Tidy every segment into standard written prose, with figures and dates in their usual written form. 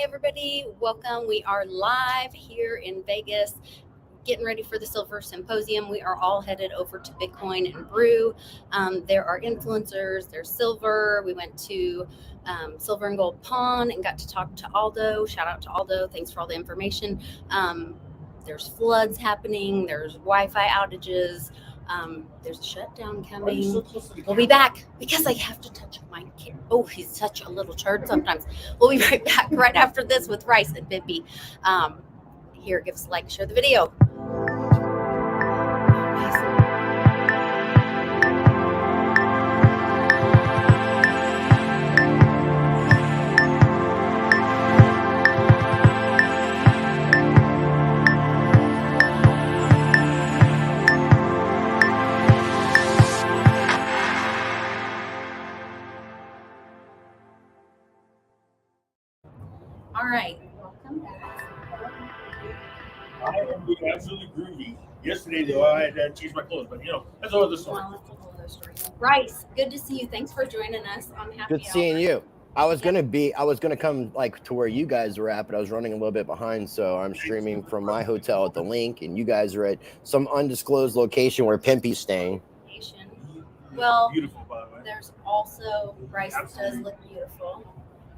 everybody. Welcome. We are live here in Vegas, getting ready for the Silver Symposium. We are all headed over to Bitcoin and Brew. There are influencers, there's silver. We went to Silver and Gold Pawn and got to talk to Aldo. Shout out to Aldo. Thanks for all the information. There's floods happening. There's Wi-Fi outages. There's a shutdown coming. We'll be back because I have to touch my kid. Oh, he's such a little turd sometimes. We'll be right back right after this with Rice and Pimpy. Here, give us a like, share the video. All right, welcome back. I am being absolutely groovy. Yesterday, though, I had to change my clothes, but that's another story. Well, that's a whole other story. Rice, good to see you. Thanks for joining us on Happy Good seeing you. I was gonna come like to where you guys were at, but I was running a little bit behind, so I'm streaming from my hotel at the Link, and you guys are at some undisclosed location where Pimpy's staying. Well, Beautiful, by the way. there's also Rice does look beautiful.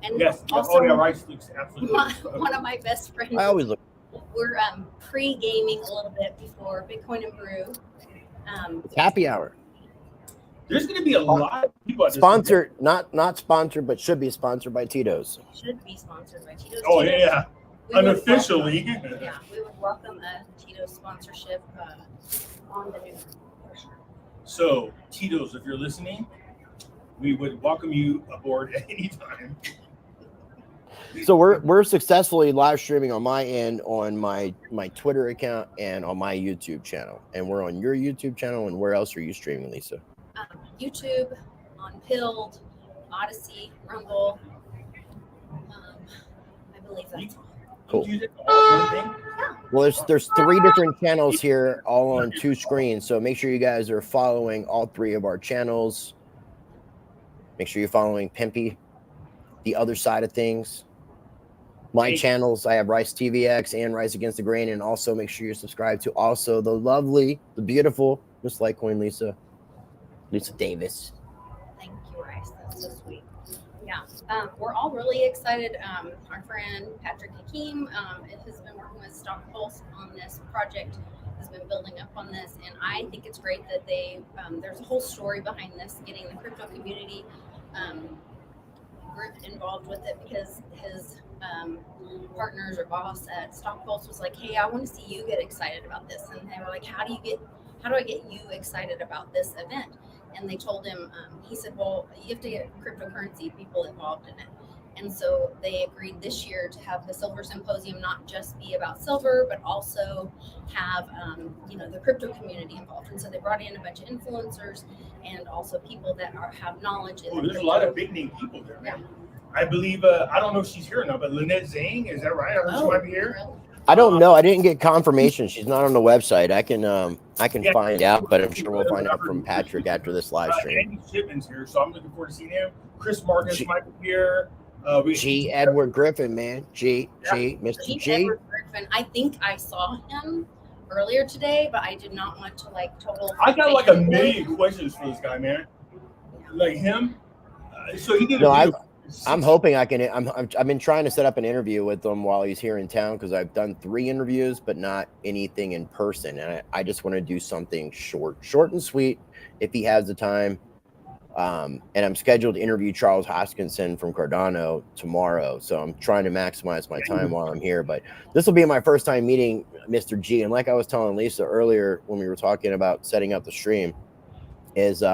And Yes. also, Rice looks absolutely one of my best friends. I always look. We're pre-gaming a little bit before Bitcoin and Brew. It's happy hour. There's going to be a lot of people at this Sponsored, not sponsored, but should be sponsored by Tito's. Should be sponsored by Tito's. Oh, Tito's. yeah. Unofficially. Yeah, we would welcome a Tito's sponsorship on the new. For sure. So, Tito's, if you're listening, we would welcome you aboard at any time. So we're successfully live streaming on my end, on my Twitter account, and on my YouTube channel. And we're on your YouTube channel. And where else are you streaming, Lisa? YouTube, on Pilled, Odyssey, Rumble. I believe that's all. Cool. Well, there's 3 different channels here, all on 2 screens. So make sure you guys are following all 3 of our channels. Make sure you're following Pimpy, the other side of things. My channels, I have Rice TVX and Rice Against the Grain, and also make sure you're subscribed to also the lovely, the beautiful Miss Litecoin Lisa Davis. Thank you, Rice. That's so sweet. Yeah, we're all really excited. Our friend Patrick Hakeem has been working with StockPulse on this project, has been building up on this, and I think it's great that there's a whole story behind this, getting the crypto community group involved with it, because his partners or boss at StockPulse was like, hey, I want to see you get excited about this. And they were like, how do I get you excited about this event? And they told him, he said, well, you have to get cryptocurrency people involved in it. And so they agreed this year to have the Silver Symposium not just be about silver, but also have, the crypto community involved. And so they brought in a bunch of influencers and also people that have knowledge. There's a lot of big name people there, man. Yeah. I believe, I don't know if she's here or not, but Lynette Zhang, is that right? I heard she might be here. Really? I don't know. I didn't get confirmation. She's not on the website. I can find out, but I'm sure we'll find out from Patrick after this live stream. Andy Shipman's here, so I'm looking forward to seeing him. Chris Marcus might be here. G. Edward Griffin, man. Mr. G. Edward Griffin. I think I saw him earlier today, but I did not want to I got like a million questions for this guy, man. Like him. So he did. I'm hoping I can. I've been trying to set up an interview with him while he's here in town, because I've done 3 interviews, but not anything in person. And I just want to do something short and sweet if he has the time. And I'm scheduled to interview Charles Hoskinson from Cardano tomorrow. So I'm trying to maximize my time while I'm here. But this will be my first time meeting Mr. G. And like I was telling Lisa earlier when we were talking about setting up the stream, is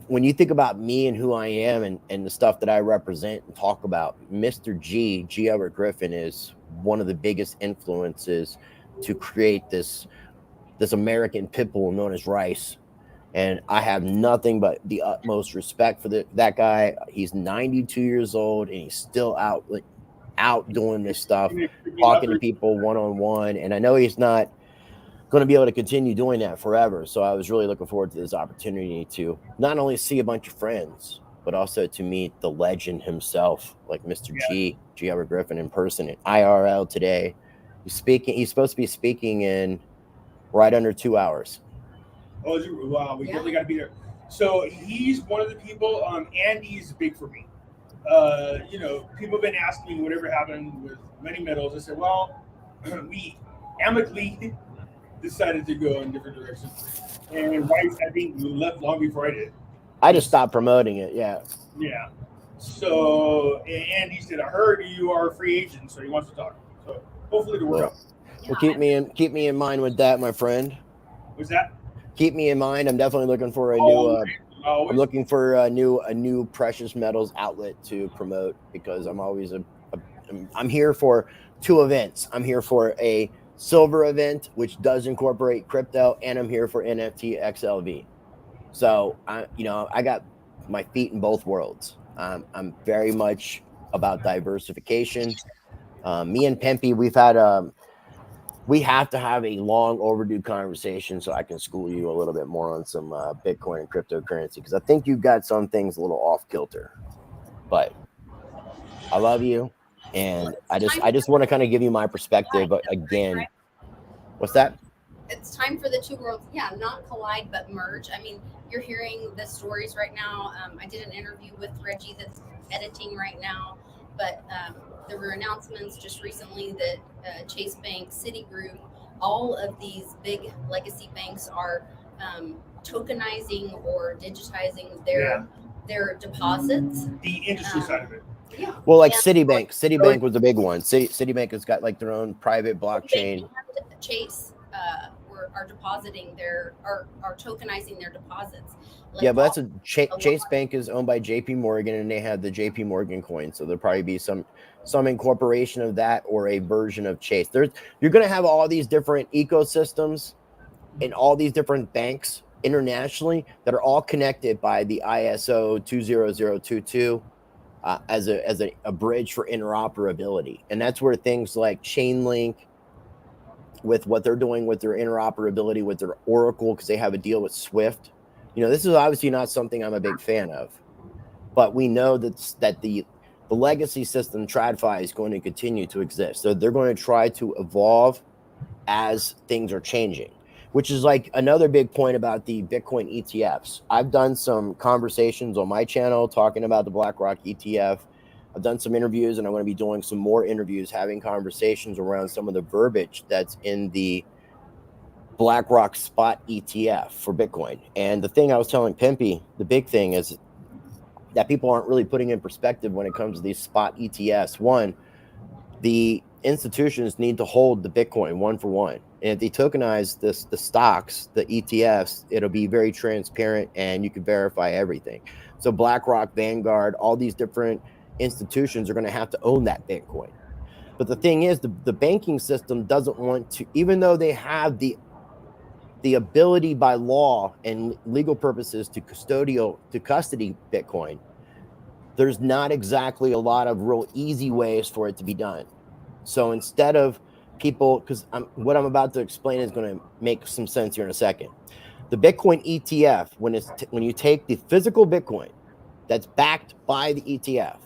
when you think about me and who I am and the stuff that I represent and talk about, Mr. G. Edward Griffin is one of the biggest influences to create this American pit bull known as Rice. And I have nothing but the utmost respect for that guy. He's 92 years old and he's still out doing this stuff, talking to people one-on-one. And I know he's not going to be able to continue doing that forever. So I was really looking forward to this opportunity to not only see a bunch of friends, but also to meet the legend himself, like Mr. G Edward Griffin in person in IRL today. He's supposed to be speaking in right under 2 hours. Oh, wow, we definitely got to be there. So he's one of the people. Andy's big for me. You know, people have been asking me whatever happened with Many Metals. I said, well, we amicably decided to go in different directions. And Rice, I think, left long before I did. I just stopped promoting it. Yeah. Yeah. So, and he said, I heard you are a free agent, so he wants to talk. So hopefully it'll work out. Well, keep me in mind with that, my friend. What's that? Keep me in mind. I'm definitely looking for a new. I'm looking for a new precious metals outlet to promote, because I'm always I'm here for two events. I'm here for a silver event, which does incorporate crypto, and I'm here for NFT XLV. So I got my feet in both worlds. I'm very much about diversification. Me and Pimpy, we have to have a long overdue conversation so I can school you a little bit more on some Bitcoin and cryptocurrency, because I think you've got some things a little off kilter. But I love you, and I just want to kind of give you my perspective. But again, what's that? It's time for the two worlds, not collide but merge. I mean, you're hearing the stories right now. I did an interview with Reggie that's editing right now, but there were announcements just recently that Chase Bank, Citigroup, all of these big legacy banks are tokenizing or digitizing their deposits. The industry side of it. Yeah. Well, like Citibank was a big one. Citibank has got like their own private blockchain. Chase are depositing are tokenizing their deposits. Like, yeah, but Chase Bank is owned by JP Morgan, and they have the JP Morgan coin. So there'll probably be some incorporation of that, or a version of Chase. You're going to have all these different ecosystems and all these different banks internationally that are all connected by the ISO 20022 as a bridge for interoperability. And that's where things like Chainlink, with what they're doing with their interoperability with their Oracle, because they have a deal with Swift. This is obviously not something I'm a big fan of, but we know that the legacy system TradFi is going to continue to exist. So they're going to try to evolve as things are changing, which is like another big point about the Bitcoin ETFs. I've done some conversations on my channel talking about the BlackRock ETF. I've done some interviews, and I'm going to be doing some more interviews, having conversations around some of the verbiage that's in the BlackRock spot ETF for Bitcoin. And the thing I was telling Pimpy, the big thing is that people aren't really putting in perspective when it comes to these spot ETFs. One, the institutions need to hold the Bitcoin one for one. And if they tokenize the stocks, the ETFs, it'll be very transparent, and you can verify everything. So BlackRock, Vanguard, all these different institutions are going to have to own that Bitcoin. But the thing is, the banking system doesn't want to, even though they have the ability by law and legal purposes to custody Bitcoin, there's not exactly a lot of real easy ways for it to be done. So instead of people, because what I'm about to explain is going to make some sense here in a second. The Bitcoin ETF, when you take the physical Bitcoin that's backed by the ETF,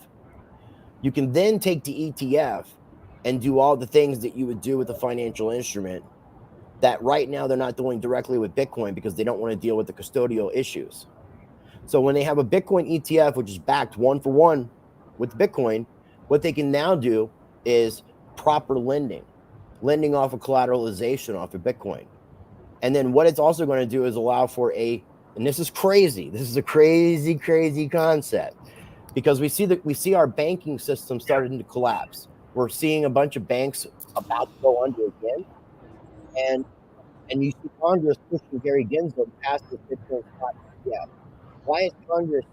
you can then take the ETF and do all the things that you would do with a financial instrument that right now they're not doing directly with Bitcoin, because they don't want to deal with the custodial issues. So when they have a Bitcoin ETF, which is backed one for one with Bitcoin, what they can now do is proper lending off of collateralization off of Bitcoin. And then what it's also going to do is allow for and this is crazy. This is a crazy, crazy concept, because we see our banking system starting to collapse. We're seeing a bunch of banks about to go under again. And you see Congress pushing Gary Gensler past the Bitcoin spot ETF. Why is Congress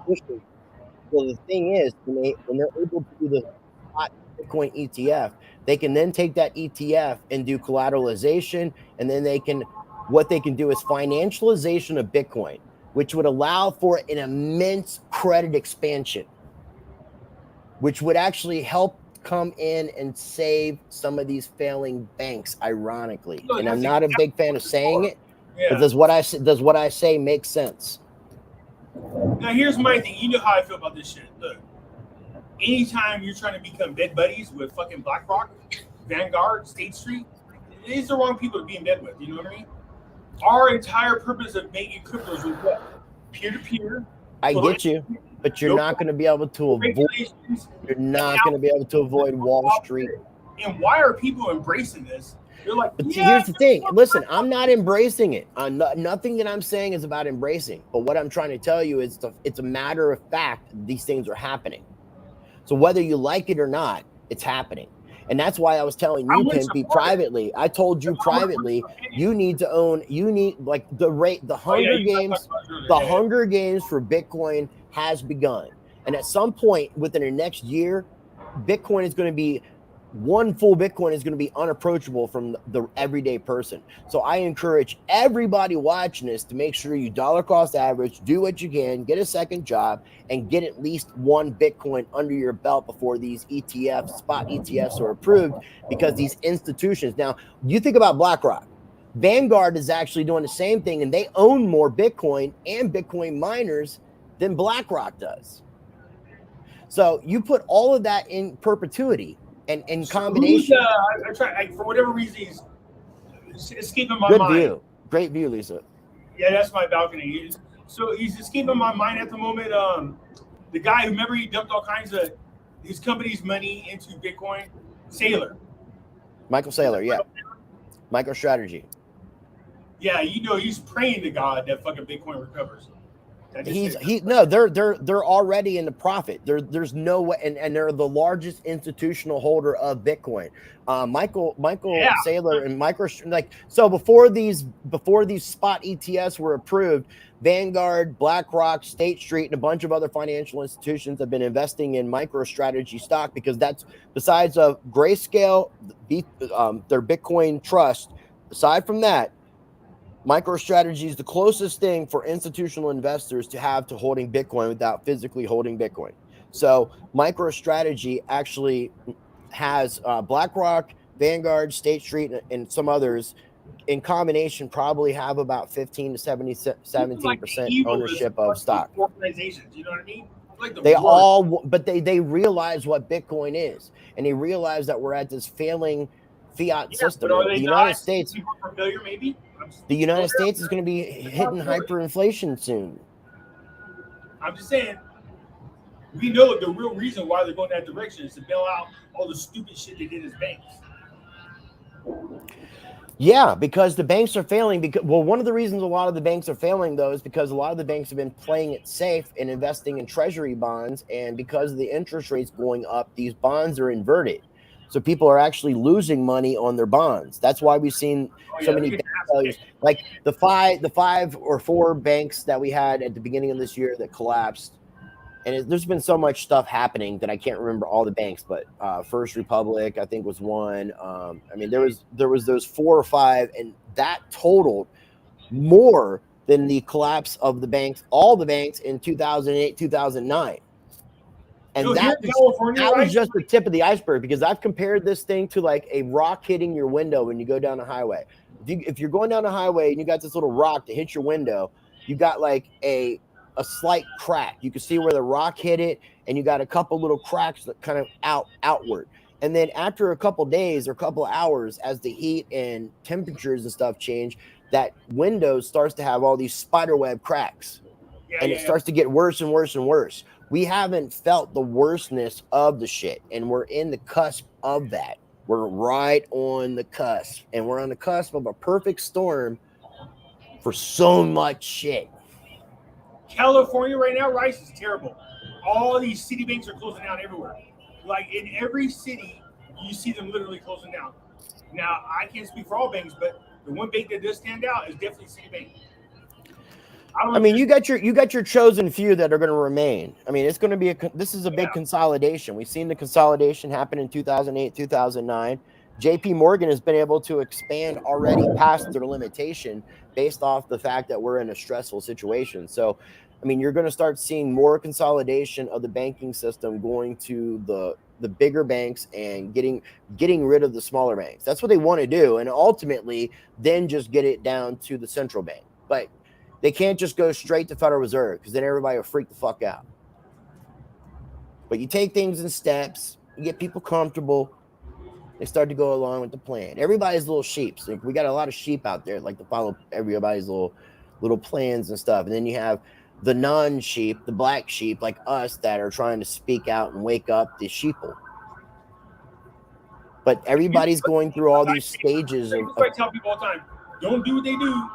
pushing? Well, the thing is, when they're able to do the spot Bitcoin ETF, they can then take that ETF and do collateralization, and then what they can do is financialization of Bitcoin, which would allow for an immense credit expansion, which would actually help come in and save some of these failing banks, ironically. And I'm not a big fan of saying it, but does what I say make sense? Now, here's my thing. You know how I feel about this shit. Look, anytime you're trying to become bed buddies with fucking BlackRock, Vanguard, State Street, these are the wrong people to be in bed with. You know what I mean? Our entire purpose of making cryptos was what? Peer-to-peer. I get you, but you're not going to be able to avoid. You're not going to be able to avoid Wall Street. And why are people embracing this? They're like, but see, here's the thing. Listen, I'm not embracing it. Nothing that I'm saying is about embracing. But what I'm trying to tell you is it's a matter of fact. These things are happening. So whether you like it or not, it's happening. And that's why I was telling you, Pimpy, privately. I told you privately, you need like the Hunger Games. The Hunger Games for Bitcoin has begun. And at some point within the next year, Bitcoin is going to be one full Bitcoin is going to be unapproachable from the everyday person. So I encourage everybody watching this to make sure you dollar cost average, do what you can, get a second job, and get at least one Bitcoin under your belt before these ETFs, spot ETFs are approved, because these institutions, now you think about BlackRock, Vanguard is actually doing the same thing, and they own more Bitcoin and Bitcoin miners than BlackRock does. So you put all of that in perpetuity. And in combination, I try for whatever reason he's escaping my mind. Good view, great view, Lisa. Yeah, that's my balcony. So he's escaping my mind at the moment. The guy, remember, he dumped all kinds of his company's money into Bitcoin. Michael Saylor, yeah, MicroStrategy. Yeah, you know, he's praying to God that fucking Bitcoin recovers. They're already in the profit. There's no way, and they're the largest institutional holder of Bitcoin. Michael Saylor and so before these spot ETFs were approved, Vanguard, BlackRock, State Street, and a bunch of other financial institutions have been investing in MicroStrategy stock, because that's, besides of Grayscale, their Bitcoin trust. Aside from that, MicroStrategy is the closest thing for institutional investors to have to holding Bitcoin without physically holding Bitcoin. So MicroStrategy actually has BlackRock, Vanguard, State Street, and some others in combination probably have about 15 to 17% ownership of stock. Organizations, you know what I mean? But they realize what Bitcoin is, and they realize that we're at this failing fiat system. The United States, familiar, maybe? The United States is going to be hitting hyperinflation soon. I'm just saying, we know the real reason why they're going that direction is to bail out all the stupid shit they did as banks. Yeah, because the banks are failing. One of the reasons a lot of the banks are failing, though, is because a lot of the banks have been playing it safe and investing in treasury bonds, and because of the interest rates going up, these bonds are inverted. So people are actually losing money on their bonds. That's why we've seen so many bank failures, like the five or four banks that we had at the beginning of this year that collapsed. And there's been so much stuff happening that I can't remember all the banks, but First Republic, I think, was one. I mean, there was those 4 or 5, and that totaled more than the collapse of the banks, all the banks in 2008, 2009. And that was just the tip of the iceberg, because I've compared this thing to like a rock hitting your window when you go down a highway. If you're going down a highway and you got this little rock to hit your window, you got like a slight crack. You can see where the rock hit it, and you got a couple little cracks that kind of outward. And then after a couple days or a couple of hours, as the heat and temperatures and stuff change, that window starts to have all these spiderweb cracks. And it starts to get worse and worse and worse. We haven't felt the worstness of the shit, and we're in the cusp of that. We're right on the cusp, and we're on the cusp of a perfect storm for so much shit. California right now, RICE is terrible. All these city banks are closing down everywhere. Like in every city, you see them literally closing down. Now, I can't speak for all banks, but the one bank that does stand out is definitely Citibank. I mean, you got your chosen few that are going to remain. I mean, it's going to be this is a big consolidation. We've seen the consolidation happen in 2008, 2009. JP Morgan has been able to expand already past their limitation based off the fact that we're in a stressful situation. So, I mean, you're going to start seeing more consolidation of the banking system going to the bigger banks and getting rid of the smaller banks. That's what they want to do, and ultimately then just get it down to the central bank. But They can't just go straight to Federal Reserve because then everybody will freak the fuck out. But you take things in steps, you get people comfortable, they start to go along with the plan. Everybody's little sheep. So we got a lot of sheep out there like to follow everybody's little plans and stuff. And then you have the non-sheep, the black sheep like us that are trying to speak out and wake up the sheeple. But everybody's going through all these stages. I tell people all the time, don't do what they do.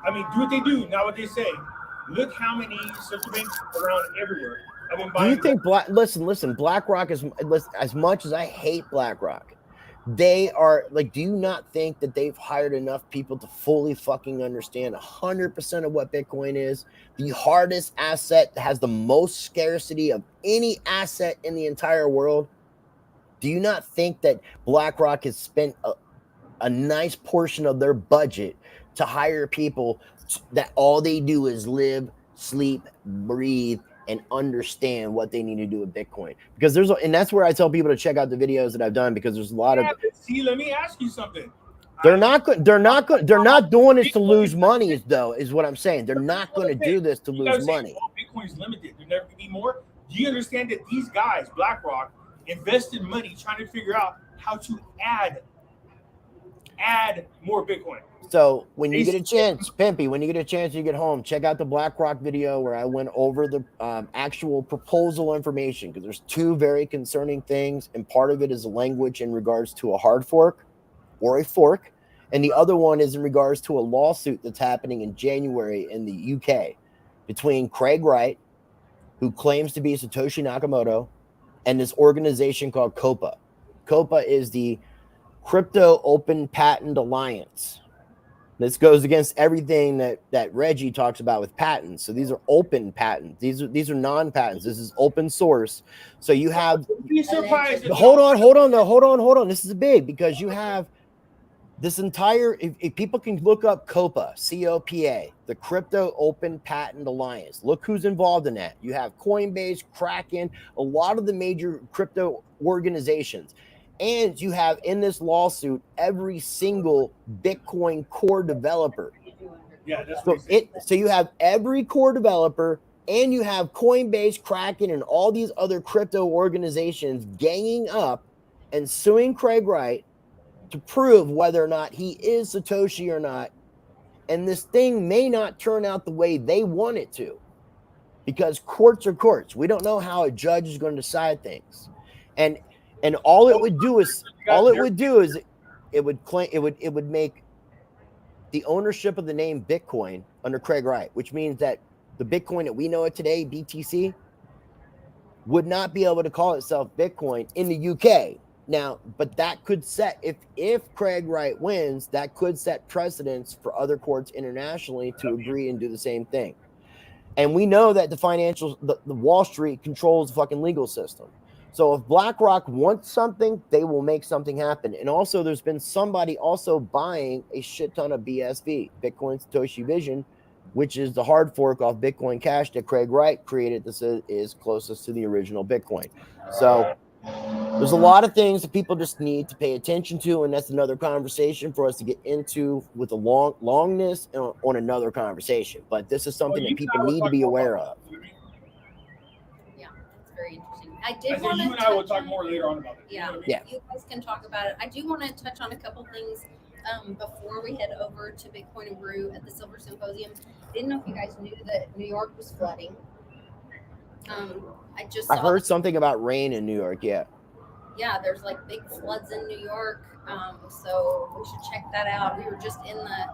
I mean, do what they do, not what they say. Look how many central banks are around everywhere. Do you think listen, BlackRock is, as much as I hate BlackRock, they are like, do you not think that they've hired enough people to fully fucking understand 100% of what Bitcoin is? The hardest asset that has the most scarcity of any asset in the entire world. Do you not think that BlackRock has spent a nice portion of their budget to hire people that all they do is live, sleep, breathe, and understand what they need to do with Bitcoin? Because and that's where I tell people to check out the videos that I've done, because there's a lot of. See, let me ask you something. They're not doing this to lose money, though, is what I'm saying. They're not going to do this to lose money. Bitcoin's limited. There'll never be more. Do you understand that these guys, BlackRock, invested money trying to figure out how to add more Bitcoin? So when you get a chance, Pimpy, when you get a chance, you get home, check out the BlackRock video where I went over the actual proposal information, because there's two very concerning things, and part of it is language in regards to a hard fork or a fork, and the other one is in regards to a lawsuit that's happening in January in the UK between Craig Wright, who claims to be Satoshi Nakamoto, and this organization called COPA. COPA is the Crypto Open Patent Alliance. This goes against everything that Reggie talks about with patents. So these are open patents. These are non-patents. This is open source. So you have. Be surprised. Hold on. This is big, because you have this entire. If people can look up COPA, COPA, the Crypto Open Patent Alliance. Look who's involved in that. You have Coinbase, Kraken, a lot of the major crypto organizations. And you have in this lawsuit every single Bitcoin core developer. Yeah, that's so you have every core developer, and you have Coinbase, Kraken, and all these other crypto organizations ganging up and suing Craig Wright to prove whether or not he is Satoshi or not. And this thing may not turn out the way they want it to, because courts are courts. We don't know how a judge is going to decide things. And all it would do is it would make the ownership of the name Bitcoin under Craig Wright, which means that the Bitcoin that we know it today, BTC, would not be able to call itself Bitcoin in the UK. Now, but that could set, if Craig Wright wins, that could set precedents for other courts internationally to agree and do the same thing. And we know that the Wall Street controls the fucking legal system. So if BlackRock wants something, they will make something happen. And also, there's been somebody also buying a shit ton of BSV, Bitcoin Satoshi Vision, which is the hard fork off Bitcoin Cash that Craig Wright created. This is closest to the original Bitcoin. So there's a lot of things that people just need to pay attention to, and that's another conversation for us to get into with a longness on another conversation. But this is something that people need to be aware of. Yeah, it's very interesting. I did want to. You and I will talk more later on about it. Yeah, You you guys can talk about it. I do want to touch on a couple things before we head over to Bitcoin and Brew at the Silver Symposium. I didn't know if you guys knew that New York was flooding. I heard something about rain in New York. Yeah, there's like big floods in New York. So we should check that out. We were just in the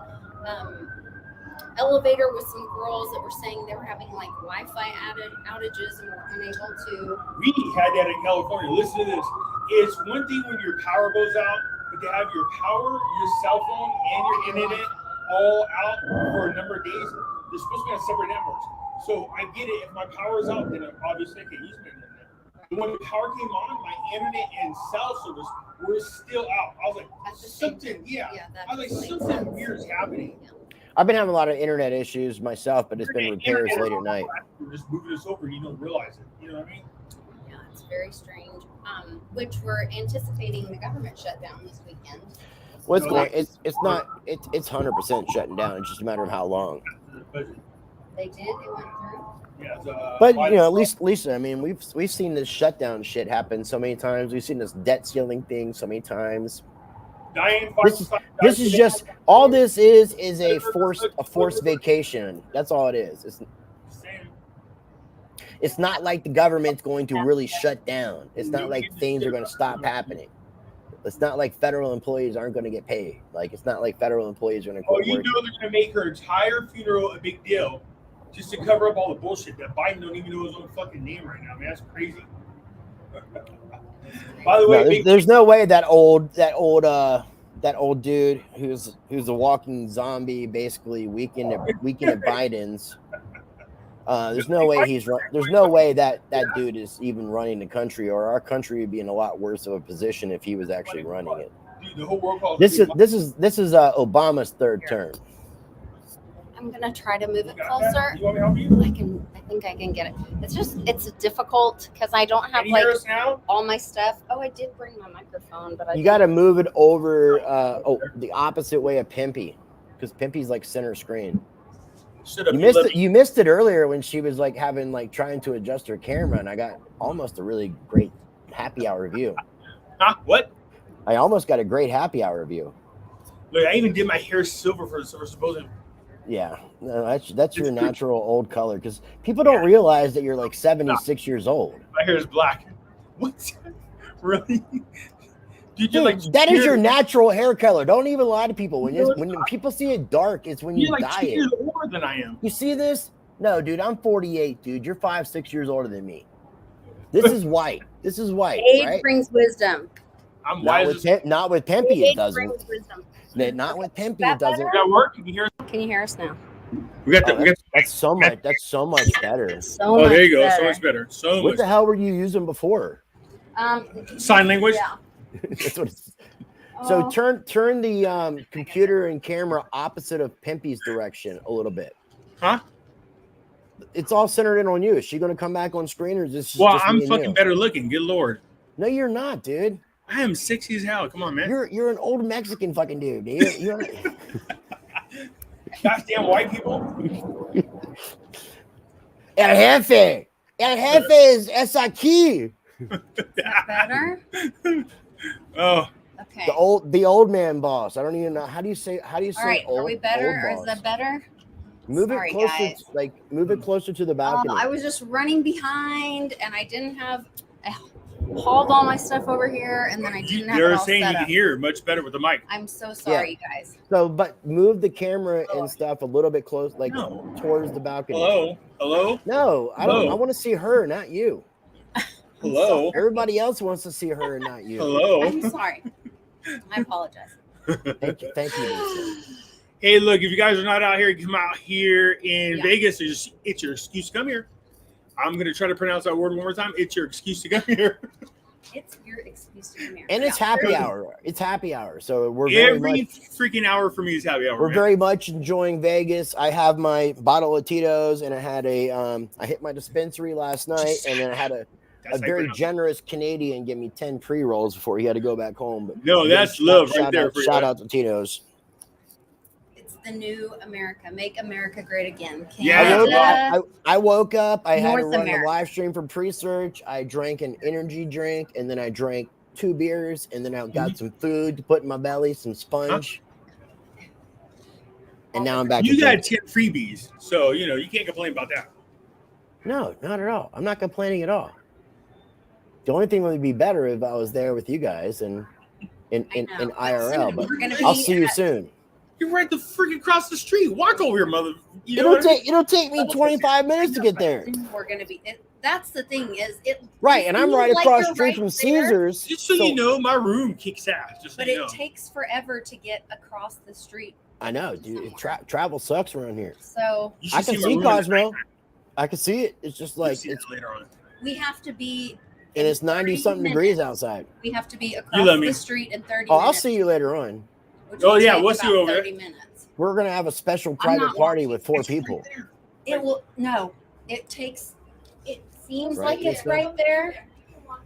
elevator with some girls that were saying they were having like Wi-Fi outages and were unable to. We had that in California. Listen to this. It's one thing when your power goes out, but to have your power, your cell phone, and your internet all out for a number of days, they're supposed to be on separate networks. So I get it. If my power is out, then obviously I can use my internet. But when the power came on, my internet and cell service were still out. I was like, something weird is happening. Yeah. I've been having a lot of internet issues myself, but it's been repairs late at night. We're just moving this over, and you don't realize it. You know what I mean? Yeah, it's very strange. Which we're anticipating the government shutdown this weekend. Well, it's 100% shutting down. It's just a matter of how long. the budget. They did. They went through. Yeah, But you know, at least Lisa, I mean, we've seen this shutdown shit happen so many times. We've seen this debt ceiling thing so many times. This is just all this is a forced vacation. That's all it is. It's not like the government's going to really shut down. It's not like things are going to stop happening. It's not like federal employees aren't going to get paid. Like, it's not like federal employees are going to quit working. They're going to make her entire funeral a big deal just to cover up all the bullshit that Biden don't even know his own fucking name right now. Man, that's crazy. By the way, no, there's no way that old dude who's a walking zombie, basically weekend at Biden's. There's no way there's no way that dude is even running the country, or our country would be in a lot worse of a position if he was actually running it. Dude, the whole world calls this is Obama's third term. I'm gonna try to move it closer. You want me to help you? I think I can get it. It's difficult because I don't have like all my stuff. Oh, I did bring my microphone, but you got to move it over the opposite way of Pimpy, because Pimpy's like center screen. You missed it earlier when she was like trying to adjust her camera, and I got almost a really great happy hour view. Huh? What? I almost got a great happy hour view. Look, I even did my hair silver for the Silver Symposium. Yeah, no, that's your natural old color, because people don't realize that you're like 76 years old. My hair is black. What? Really? Dude, that is your natural hair color. Don't even lie to people. When people see it dark, it's when you dye it. You're like 2 years older than I am. You see this? No, dude, I'm 48, dude. You're 5-6 years older than me. This is white. This is white. Age right? brings wisdom. I'm not wise. Not with Pimpy, it doesn't. Brings wisdom. Not with Pimpy, it doesn't. Does that work? Can you hear us? Can you hear us now? That's so much. That's so much better. Oh, there you go. So much better. What the hell were you using before? Sign language. Yeah. That's what it's. So turn the computer and camera opposite of Pimpy's direction a little bit. Huh? It's all centered in on you. Is she going to come back on screen, or is this? Well, just I'm me and fucking you? better looking. Good lord. No, you're not, dude. I am sexy as hell. Come on, man. You're an old Mexican fucking dude. You're goddamn white people. El jefe es aquí. Better. Oh. Okay. The old man boss. I don't even know how do you say All right, old, are we better, or boss? is that better? Move Sorry, it closer, guys. Move it closer to the balcony. I was just running behind, and I didn't have. I hauled all my stuff over here, and then I didn't have it They're all saying set you can up. hear much better with the mic. I'm so sorry, guys. So, but move the camera and stuff a little bit close, towards the balcony. Hello. No, I don't. I want to see her, not you. Hello. Everybody else wants to see her, not you. Hello. I'm sorry. I apologize. Thank you, Lisa. Hey, look, if you guys are not out here, come out here in Vegas. It's your excuse to come here. I'm going to try to pronounce that word one more time. It's your excuse to come here. It's your excuse to come here. And it's happy hour. It's happy hour. So we're every freaking hour for me is happy hour. We're very much enjoying Vegas. I have my bottle of Tito's, and I had I hit my dispensary last night, and then I had a very generous Canadian give me 10 pre-rolls before he had to go back home. But no, that's love right there. Shout out to Tito's. The new America, make America great again. Yeah. I woke up. I had to North run America. a live stream for pre-search. I drank an energy drink, and then I drank 2 beers, and then I got some food to put in my belly, some sponge. And now I'm back. You got 10 freebies, so you can't complain about that. No, not at all. I'm not complaining at all. The only thing would be better if I was there with you guys and in IRL. But I'll see you soon. You're right the freaking across the street. Walk over here, mother. It'll take me 25 minutes to get there. We're gonna be. That's the thing is it. Right, and I'm right across the street from Caesars. Just so you know, my room kicks ass. But it takes forever to get across the street. I know, dude. Travel sucks around here. So I can see Cosmo. I can see it. It's just like it's later on. We have to be. And it's 90-something degrees outside. We have to be across the street in 30 minutes. I'll see you later on. Oh yeah, we'll see you over there. 30 minutes. We're gonna have a special private party with 4 people. It will it takes. It seems Right, like it's right there,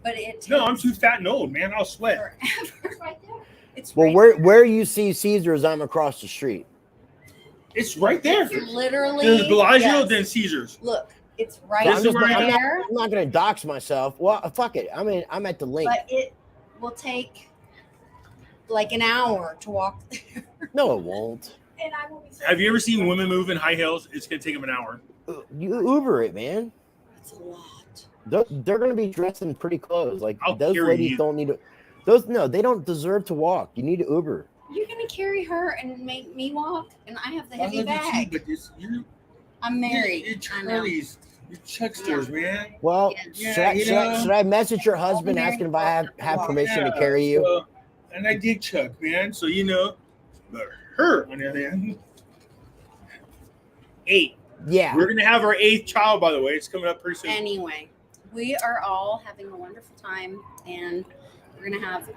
but it takes No, I'm too fat and old, man. I'll sweat. forever right there. It's Well, right where you see Caesars, I'm across the street. It's right there. It's literally. There's Bellagio, yes. then Caesars. Look, it's right This is where I am. there. I'm not going to dox myself. Well, fuck it. I mean, I'm at the link. But it will take like an hour to walk there. No, it won't. And I will be. Have you ever seen women move in high heels? It's gonna take them an hour. You Uber it, man. That's a lot. They're going to be dressed in pretty clothes. Like I'll those carry ladies you. don't need to. They don't deserve to walk. You need to Uber. You're gonna carry her and make me walk, and I have the I heavy love you bag. too, but you're I'm married. You're I know. Charlie's. You're Chucksters, man. Well, Yeah. should I message your husband asking if I have permission to carry you? So, and I dig Chuck, man. So but her on the other hand. 8. Yeah. We're gonna have our 8th child, by the way. It's coming up pretty soon. Anyway, we are all having a wonderful time, and we're gonna have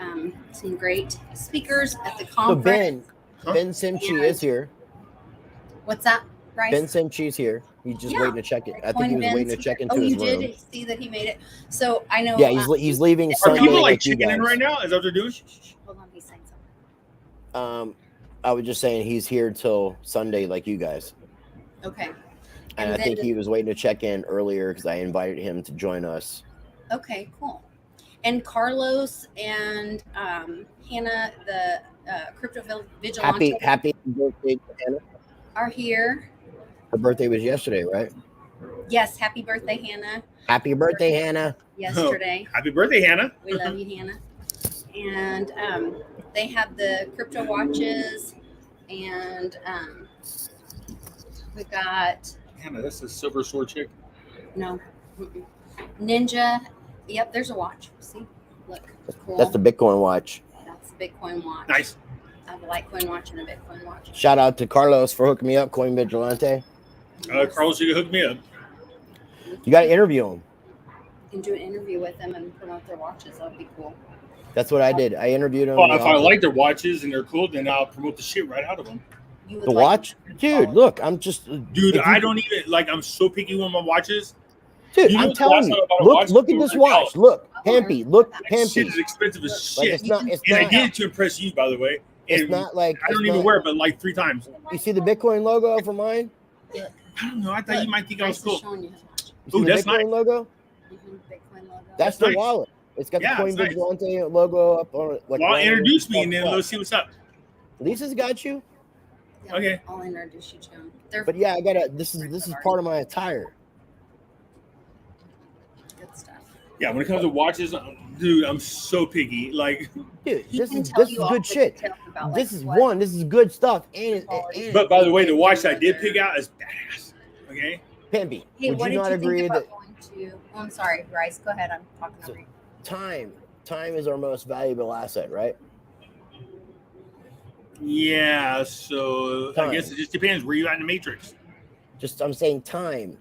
some great speakers at the So conference. Ben Simchi is here. What's that, Bryce? Ben Simchi's here. He's just Yeah. waiting to check it. I think he was waiting to check into Oh, his you room. did see that he made it. So I know. Yeah, he's leaving Are Sunday. people like like you chickening guys. right now? Is that what they're doing? Hold on, he's saying something. I was just saying he's here till Sunday, like you guys. Okay. And I think he was waiting to check in earlier because I invited him to join us. Okay, cool. And Carlos and Hannah, the crypto vigilante, Happy birthday to Hannah. are here. Her birthday was yesterday, right? Yes, happy birthday, Hannah. Happy birthday, Hannah. Yesterday. Happy birthday, Hannah. We love you, Hannah. And they have the crypto watches, and we got Hannah, that's the silver sword chick. no Ninja. Yep, there's a watch. See, look, cool. That's the Bitcoin watch. That's the Bitcoin watch. Nice. I have a Litecoin watch and a Bitcoin watch. Shout out to Carlos for hooking me up, Coin Vigilante. Carlos, you can hook me up. You got to interview him. You can do an interview with them and promote their watches. That would be cool. That's what I did. I interviewed him. Well, if I like their watches and they're cool, then I'll promote the shit right out of them. You would the like watch, dude. Look, I'm just, Dude, I don't even like. I'm so picky with my watches. dude. You know I'm the telling last you. time I bought a watch Look at was this watch. Look, Oh, Pimpy. Look, That shit Pimpy. is expensive as Like shit. it's not. It's And I not. did it to impress you, by the way. It's And not like I don't it's even not- wear it, but like 3 times. You see the Bitcoin logo for mine? I don't know. I thought you might think I was Bryce is cool. showing you his watch. You see Ooh, the that's Bitcoin nice. logo? Bitcoin logo. That's That's the nice. wallet. It's got Yeah, the Coin it's nice. Vigilante logo up on it. Like Well, right introduce there. me and then let's see what's up. Lisa's got you. Yeah, Okay. I'll introduce you to him. They're But yeah, I gotta. This is part of my attire. good stuff. Yeah, when it comes to watches, dude, I'm so picky. Like, Dude, He this can is tell this is you all good the shit. details about, like, This is what- this is good stuff. And but by the way, the watch I did pick out is badass. Okay. Pimpy, Hey, would what you did not you agree think that about going to? Oh, I'm sorry, Bryce. Go ahead. I'm talking So- over you. time is our most valuable asset, right? Yeah. So Time. I guess it just depends where you at in the matrix. Just I'm saying time.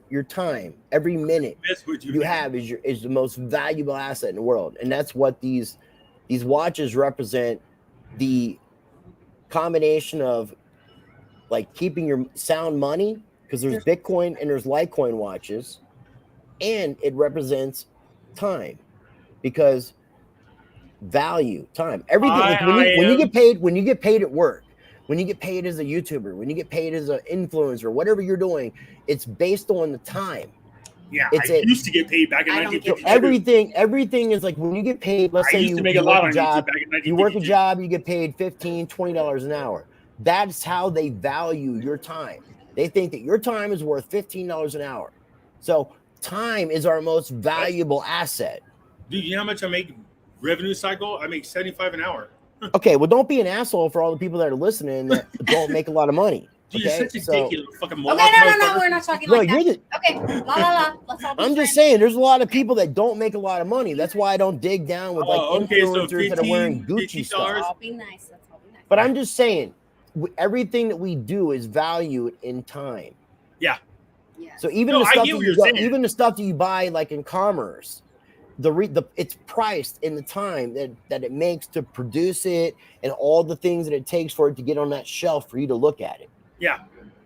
Your time, every minute That's what you have is the most valuable asset in the world, and that's what these watches represent. The combination of like keeping your sound money, because there's Bitcoin and there's Litecoin watches, and it represents time, because value, time, everything. Like when you get paid at work, when you get paid as a YouTuber, when you get paid as an influencer, whatever you're doing, it's based on the time. Yeah, It's I used to get paid back in I don't get 1952. Everything is like when you get paid, let's I say used you to make a work lot a on YouTube job, back in 1952. you work a job, you get paid $15, $20 an hour. That's how they value your time. They think that your time is worth $15 an hour. So time is our most valuable asset. Dude, you know how much I make revenue cycle? I make 75 an hour. Okay, well, don't be an asshole for all the people that are listening that don't make a lot of money. Dude, Okay, you're such a so dick, you fucking Okay, Mohawk no, motherfucker. we're not talking no, like you're that. the. Okay, la. Let's all be I'm just friends. saying, there's a lot of people that don't make a lot of money. That's why I don't dig down with like Oh, okay, so influencers that are wearing Gucci $15. stuff. I'll be nice. Let's all be nice. But I'm just saying, everything that we do is valued in time. Yes. So even No, the I stuff get that what you you're saying. even the stuff that you buy like in commerce, it's priced in the time that it makes to produce it and all the things that it takes for it to get on that shelf for you to look at it. Yeah.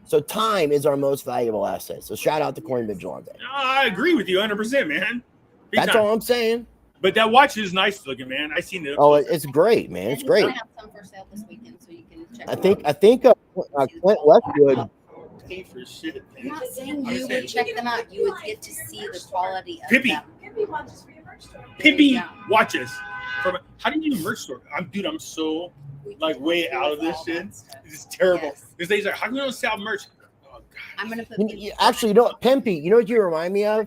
So time is our most valuable asset. So shout out to Coin Vigilante. No, I agree with you 100%, man. Big That's time. all I'm saying. But that watch is nice looking, man. I seen it. Oh, it's great, man. It's And we're great. gonna have some for sale this weekend, so you can Check I them out. think Clint Westwood. Pay for shit. I'm not saying you would check them out. You would get to see the quality of Pimpy. them. Pimpy Yeah. watches. How do you do merch store? I'm so We can like help way you out with of this all shit. that stuff. It's terrible. Yes. Because they say, how can we don't sell merch? Oh god. I'm gonna put. Actually, you know what, Pimpy? You know what you remind me of?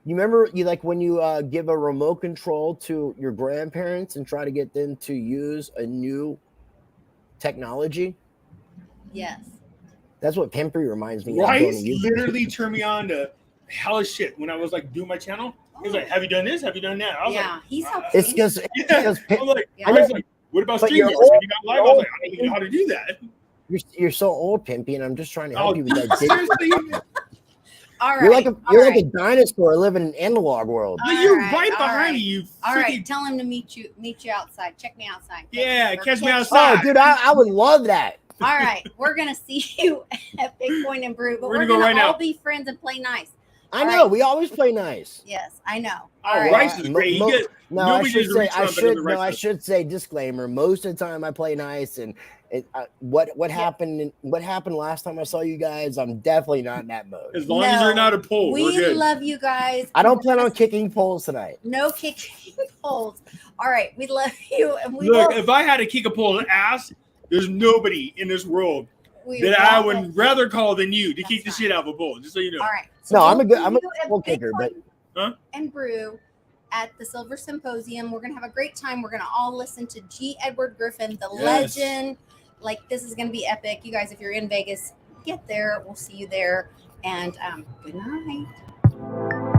You remember when you give a remote control to your grandparents and try to get them to use a new technology? Yes. That's what Pimpy reminds me of. Rice literally turned me on to hell of shit when I was like doing my channel. He was like, "Have you done this? Have you done that?" I was Yeah, he's helped It's me. because I'm like, Yeah. Rice like, what about But you're StreamYards? Have old- you got live? I was like, I don't even know how to do that. you're so old, Pimpy, and I'm just trying to help Oh, you with that. seriously? All right. You're like all you're right. like a dinosaur living in an analog world. But you're All right all behind me, you All freaking right. Tell him to meet you outside. Check me outside. yeah, Or catch me Oh, outside. dude, I would love that. All right. We're gonna see you at Bitcoin and Brew, but We're we're gonna go gonna right all now. be friends and play nice. I All know. right. We always play nice. Yes, I know. Oh, All right. Rice is great. You get No, I nobody should needs to say reach around better than Rice I does. should say disclaimer. Most of the time, I play nice, and what happened? What happened last time I saw you guys? I'm definitely not in that mode. As long as you're not a pole, we're We good. love you guys. I don't plan on kicking poles tonight. No kicking poles. All right. We love you, and we Look, will. if I had to kick a pole's ass, there's nobody in this world We that I will- would rather call than you to kick the That's shit out of a pole. Just so you know. All right. No, I'm a good- see I'm a you at pole kicker, but- Bitcoin Huh? and Brew at the Silver Symposium. We're gonna have a great time. We're gonna all listen to G. Edward Griffin, the Yes. legend. Like, this is gonna be epic. You guys, if you're in Vegas, get there. We'll see you there. And good night.